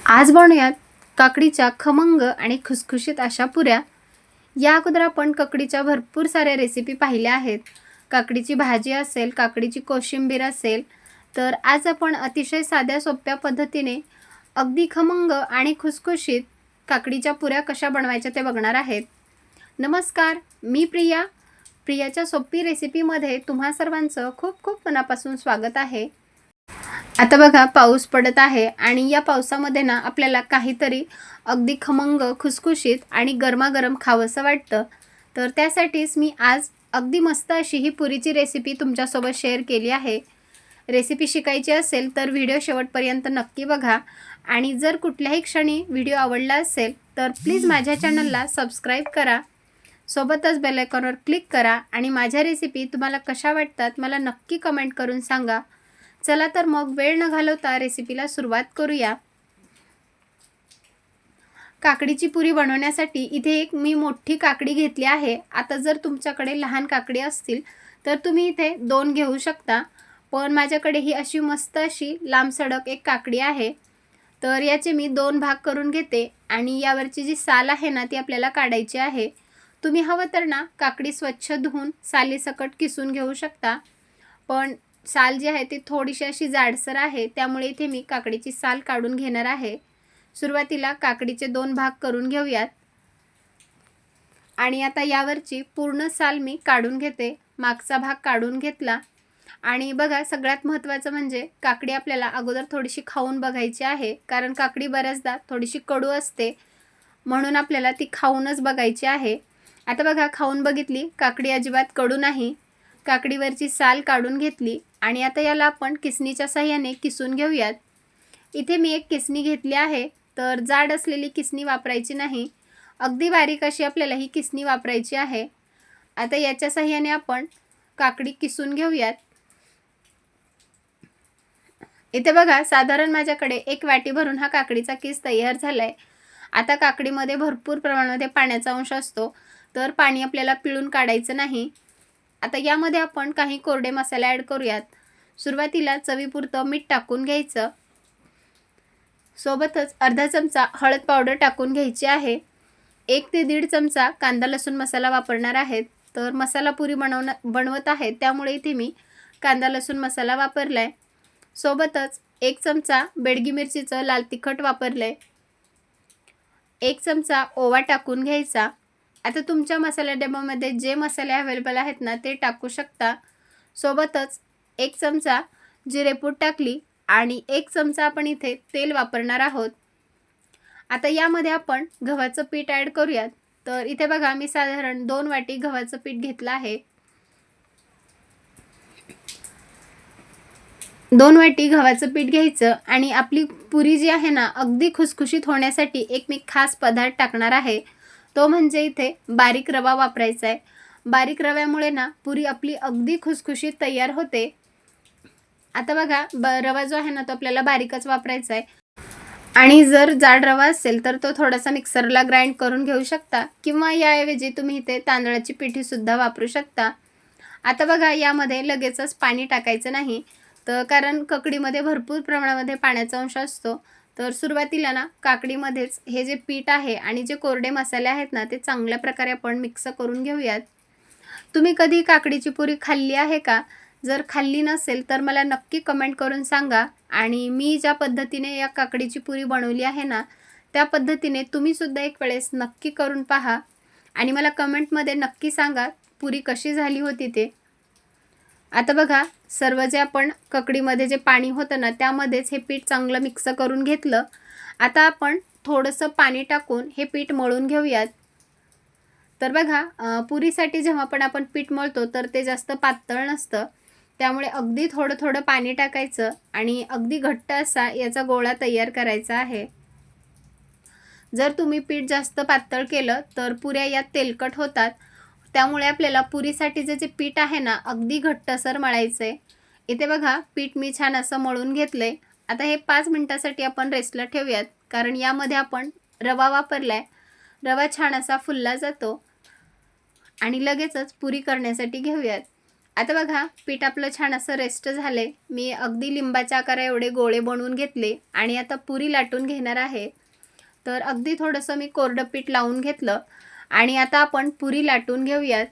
आज बनवूयात काकडीच्या खमंग आणि खुसखुशीत अशा पुऱ्या। या अगोदर आपण काकडीच्या भरपूर साऱ्या रेसिपी पाहिल्या आहेत। काकडीची भाजी असेल, काकडीची कोशिंबीर असेल, तर आज आपण अतिशय साध्या सोप्या पद्धतीने अगदी खमंग आणि खुसखुशीत काकडीच्या पुऱ्या कशा बनवायच्या ते बघणार आहेत। नमस्कार, मी प्रिया। प्रियाच्या सोपी रेसिपीमध्ये तुम्हा सर्वांचं खूप खूप मनापासून स्वागत आहे। आता बघा, पाऊस पडत आहे आणि या पावसामध्ये ना आपल्याला काहीतरी अगदी खमंग, खुसखुशीत आणि गरमागरम खावंसं वाटतं। तर त्यासाठीच मी आज अगदी मस्त अशी ही पुरीची रेसिपी तुमच्यासोबत शेअर केली आहे। रेसिपी शिकायची असेल तर व्हिडिओ शेवटपर्यंत नक्की बघा आणि जर कुठल्याही क्षणी व्हिडिओ आवडला असेल तर प्लीज माझ्या चॅनलला सबस्क्राईब करा, सोबतच बेल आयकॉनवर क्लिक करा आणि माझ्या रेसिपी तुम्हाला कशा वाटतात मला नक्की कमेंट करून सांगा। चला तर मग वेळ न घालवता रेसिपीला सुरुवात करूया। काकडीची पुरी बनवण्यासाठी इथे एक मी मोठी काकडी घेतली आहे। आता जर तुमच्याकडे लहान काकडी असतील तर तुम्ही इथे 2 घेऊ शकता, पण माझ्याकडे ही अशी मस्त अशी लांब सडक एक काकडी आहे। तर याचे मी 2 भाग करून घेते आणि यावरची जी साल आहे ना ती आपल्याला काढायची आहे। तुम्ही हवं तर ना काकडी स्वच्छ धुवून सालीसकट किसून घेऊ शकता, पण साल जी आहे ती थोडीशी अशी जाडसर आहे, त्यामुळे इथे मी काकडीची साल काढून घेणार आहे। सुरुवातीला काकडीचे 2 भाग करून घेऊयात आणि आता यावरची पूर्ण साल मी काढून घेते। मागचा भाग काढून घेतला आणि बघा, सगळ्यात महत्त्वाचं म्हणजे काकडी आपल्याला अगोदर थोडीशी खाऊन बघायची आहे, कारण काकडी बऱ्याचदा थोडीशी कडू असते, म्हणून आपल्याला ती खाऊनच बघायची आहे। आता बघा, खाऊन बघितली, काकडी अजिबात कडू नाही। काकडीवरची साल काढून घेतली आणि आता याला आपण किसणीच्या साहाय्याने किसून घेऊयात। इथे मी एक किसणी घेतली आहे, तर जाड असलेली किसणी वापरायची नाही, अगदी बारीक अशी आपल्याला ही किसणी वापरायची आहे। आता याच्या साहाय्याने आपण काकडी किसून घेऊयात। इथे बघा, साधारण माझ्याकडे 1 वाटी भरून हा काकडीचा किस तयार झालाय। आता काकडीमध्ये भरपूर प्रमाणामध्ये पाण्याचा अंश असतो, तर पाणी आपल्याला पिळून काढायचं नाही। आता यामध्ये आपण काही कोरडे मसाले ॲड करूयात। सुरुवातीला चवीपुरतं मीठ टाकून घ्यायचं, सोबतच अर्धा चमचा हळद पावडर टाकून घ्यायची आहे। 1 ते 1.5 चमचा कांदा लसूण मसाला वापरणार आहेत। तर मसाला पुरी बनवत आहे, त्यामुळे इथे मी कांदा लसूण मसाला वापरलाय। सोबतच 1 चमचा बेडगी मिरचीचं लाल तिखट वापरलंय। 1 चमचा ओवा टाकून घ्यायचा। आता तुमच्या मसाला डब्यामध्ये जे मसाले अवेलेबल आहेत ना ते टाकू शकता। सोबतच 1 चमचा जिरेपूड टाकली आणि 1 चमचा आपण इथे तेल वापरणार आहोत। आता यामध्ये आपण गव्हाचं पीठ ॲड करूयात। तर इथे बघा, मी साधारण 2 वाटी गव्हाचं पीठ घेतलं आहे। 2 वाटी गव्हाचं पीठ घ्यायचं आणि आपली पुरी जी आहे ना अगदी खुसखुशीत होण्यासाठी एक मी खास पदार्थ टाकणार आहे, तो म्हणजे इथे बारीक रवा वापरायचा आहे। बारीक रव्यामुळे ना पुरी आपली अगदी खुसखुशीत तयार होते। आता बघा, रवा जो आहे ना तो आपल्याला बारीकच वापरायचा आहे आणि जर जाड रवा असेल तर तो थोडासा मिक्सरला ग्राइंड करून घेऊ शकता, किंवा याऐवजी तुम्ही इथे तांदळाची पिठीसुद्धा वापरू शकता। आता बघा, यामध्ये लगेचच पाणी टाकायचं नाही, तर कारण काकडीमध्ये भरपूर प्रमाणामध्ये पाण्याचा अंश असतो। तर सुरुवातीला ना काकडीमध्येच हे जे पीठ आहे आणि जे कोरडे मसाले आहेत ना ते चांगल्या प्रकारे आपण मिक्स करून घेऊयात। तुम्ही कधी काकडीची पुरी खाल्ली आहे का? जर खाल्ली नसेल तर मला नक्की कमेंट करून सांगा आणि मी ज्या पद्धतीने या काकडीची पुरी बनवली आहे ना त्या पद्धतीने तुम्हीसुद्धा एक वेळेस नक्की करून पहा आणि मला कमेंटमध्ये नक्की सांगा पुरी कशी झाली होती ते। आता बघा, सर्व जे आपण काकडीमध्ये जे पाणी होतं ना त्यामध्येच हे पीठ चांगलं मिक्स करून घेतलं। आता आपण थोडंसं पाणी टाकून हे पीठ मळून घेऊयात। तर बघा, पुरीसाठी जेव्हा पण आपण पीठ मळतो तर ते जास्त पातळ नसतं, त्यामुळे अगदी थोडं थोडं पाणी टाकायचं आणि अगदी घट्ट असा याचा गोळा तयार करायचा आहे। जर तुम्ही पीठ जास्त पातळ केलं तर पुऱ्या यात तेलकट होतात, त्यामुळे आपल्याला पुरीसाठी जे पीठ आहे ना अगदी घट्टसर मळायचं आहे। इथे बघा, पीठ मी छान असं मळून घेतलंय। आता हे 5 मिनिटासाठी आपण रेस्टला ठेवूयात, कारण यामध्ये आपण रवा वापरलाय। रवा छान असा फुलला जातो आणि लगेचच पुरी करण्यासाठी घेऊयात। आता बघा पीठ आपलं छान असं रेस्ट झाले. मी अगदी लिंबाच्या आकारा एवढे गोळे बनवून घेतले आणि आता पुरी लाटून घेणार आहे. तर अगदी थोडंसं मी कोरडं पीठ लावून घेतलं आणि आता आपण पुरी लाटून घेऊयात.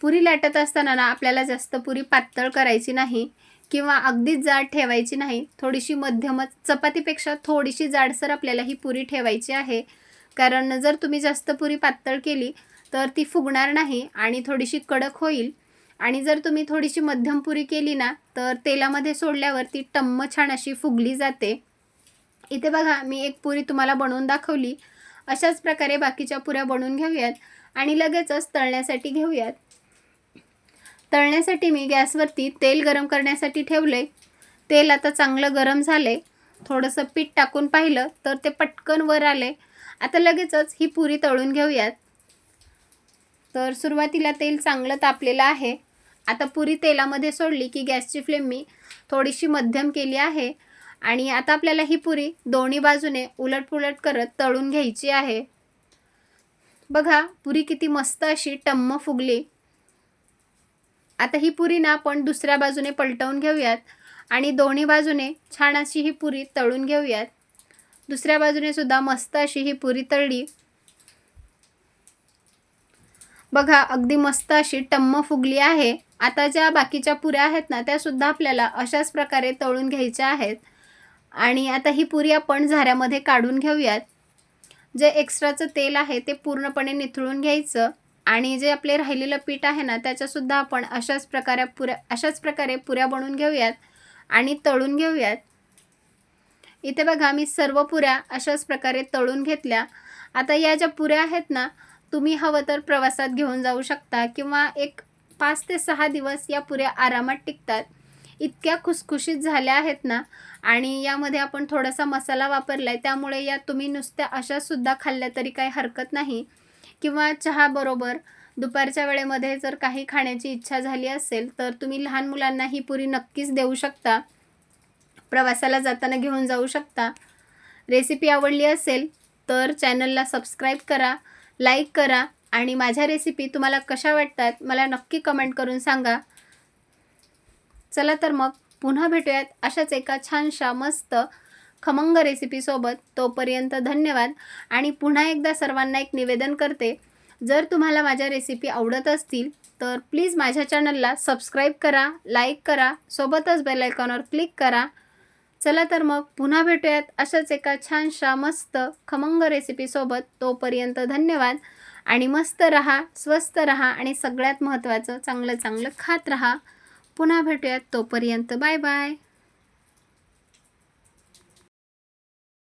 पुरी लाटत असताना ना आपल्याला जास्त पुरी पातळ करायची नाही किंवा अगदीच जाड ठेवायची नाही. थोडीशी मध्यमच, चपातीपेक्षा थोडीशी जाडसर आपल्याला ही पुरी ठेवायची आहे. कारण जर तुम्ही जास्त पुरी पातळ केली तर ती फुगणार नाही आणि थोडीशी कडक होईल. आणि जर तुम्ही थोडीशी मध्यम पुरी केली ना तर तेलामध्ये सोडल्यावर ती टम्म छान अशी फुगली जाते. इथे बघा मी एक पुरी तुम्हाला बनवून दाखवली. अशाच प्रकारे बाकीच्या पुऱ्या बनवून घेऊयात आणि लगेचच तळण्यासाठी घेऊयात. तळण्यासाठी मी गॅसवरती तेल गरम करण्यासाठी ठेवले. तेल आता चांगलं गरम झाले. थोडंसं पीठ टाकून पाहिलं तर ते पटकन वर आले. आता लगेचच ही पुरी तळून घेऊयात. तर सुरुवातीला तेल चांगलं तापलेलं आहे. आता पुरी तेलामध्ये सोडली की गॅसची फ्लेम मी थोडीशी मध्यम केली आहे आणि आता आपल्याला ही पुरी दोन्ही बाजूने उलटपुलट करत तळून घ्यायची आहे. बघा पुरी किती मस्त अशी टम्म फुगली. आता ही पुरी ना आपण दुसऱ्या बाजूने पलटवून घेऊयात आणि दोन्ही बाजूने छान अशी ही पुरी तळून घेऊयात. दुसऱ्या बाजूने सुद्धा मस्त अशी ही पुरी तळली. बघा अगदी मस्त अशी टम्म फुगली आहे. आता ज्या बाकीच्या पुऱ्या आहेत ना त्या सुद्धा आपल्याला अशाच प्रकारे तळून घ्यायच्या आहेत. आणि आता ही पुरी आपण झाऱ्यामध्ये काढून घेऊयात. जे एक्स्ट्राचं तेल आहे ते पूर्णपणे निथळून घ्यायचं आणि जे आपले राहिलेलं पीठ आहे ना त्याच्यासुद्धा आपण अशाच प्रकारे पुऱ्या बनवून घेऊयात आणि तळून घेऊयात. इथे बघा मी सर्व पुऱ्या अशाच प्रकारे तळून घेतल्या. आता या ज्या पुऱ्या आहेत ना तुम्ही हवं तर प्रवासात घेऊन जाऊ शकता किंवा एक 5 ते 6 दिवस या पुऱ्या आरामात टिकतात. इतक्या खुसखुशीत झाल्या आहेत ना आणि यामध्ये आपण थोडासा मसाला वापरला आहे त्यामुळे या तुम्ही नुसत्या अशासुद्धा खाल्ल्या तरी काही हरकत नाही. किंवा चहाबरोबर दुपारच्या वेळेमध्ये जर काही खाण्याची इच्छा झाली असेल तर तुम्ही लहान मुलांना ही पुरी नक्कीच देऊ शकता. प्रवासाला जाताना घेऊन जाऊ शकता. रेसिपी आवडली असेल तर चॅनलला सबस्क्राईब करा, लाईक करा आणि माझ्या रेसिपी तुम्हाला कशा वाटतात मला नक्की कमेंट करून सांगा. चला तर मग पुन्हा भेटूयात अशाच एका छानशा मस्त खमंग रेसिपीसोबत. तोपर्यंत धन्यवाद. आणि पुन्हा एकदा सर्वांना एक निवेदन करते, जर तुम्हाला माझ्या रेसिपी आवडत असतील तर प्लीज माझ्या चॅनलला सबस्क्राईब करा, लाईक करा, सोबतच बेल आयकॉनवर क्लिक करा. चला तर मग पुन्हा भेटूयात अशाच एका छानशा मस्त खमंग रेसिपीसोबत. तोपर्यंत धन्यवाद आणि मस्त रहा, स्वस्त रहा आणि सगळ्यात महत्त्वाचं चांगलं चांगलं खात रहा. पुन्हा भेटूयात. तोपर्यंत बाय बाय.